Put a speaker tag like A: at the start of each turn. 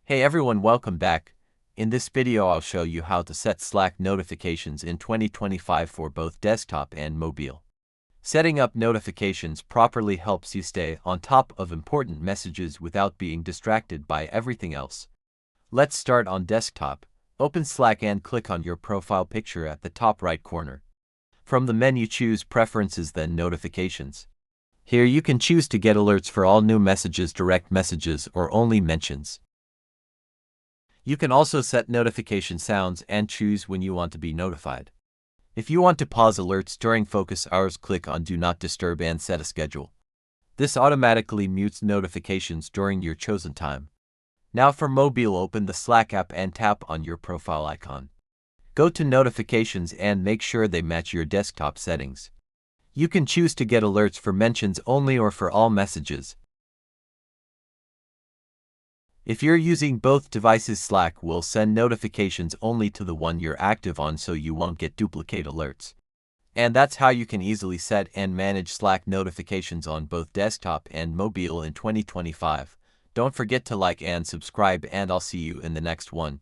A: Hey everyone, welcome back. In this video I'll show you how to set Slack notifications in 2025 for both desktop and mobile. Setting up notifications properly helps you stay on top of important messages without being distracted by everything else. Let's start on desktop. Open Slack and click on your profile picture at the top right corner. From the menu choose Preferences then Notifications. Here you can choose to get alerts for all new messages, direct messages, or only mentions. You can also set notification sounds and choose when you want to be notified. If you want to pause alerts during focus hours, click on Do Not Disturb and set a schedule. This automatically mutes notifications during your chosen time. Now for mobile, open the Slack app and tap on your profile icon. Go to Notifications and make sure they match your desktop settings. You can choose to get alerts for mentions only or for all messages. If you're using both devices, Slack will send notifications only to the one you're active on so you won't get duplicate alerts. And that's how you can easily set and manage Slack notifications on both desktop and mobile in 2025. Don't forget to like and subscribe, and I'll see you in the next one.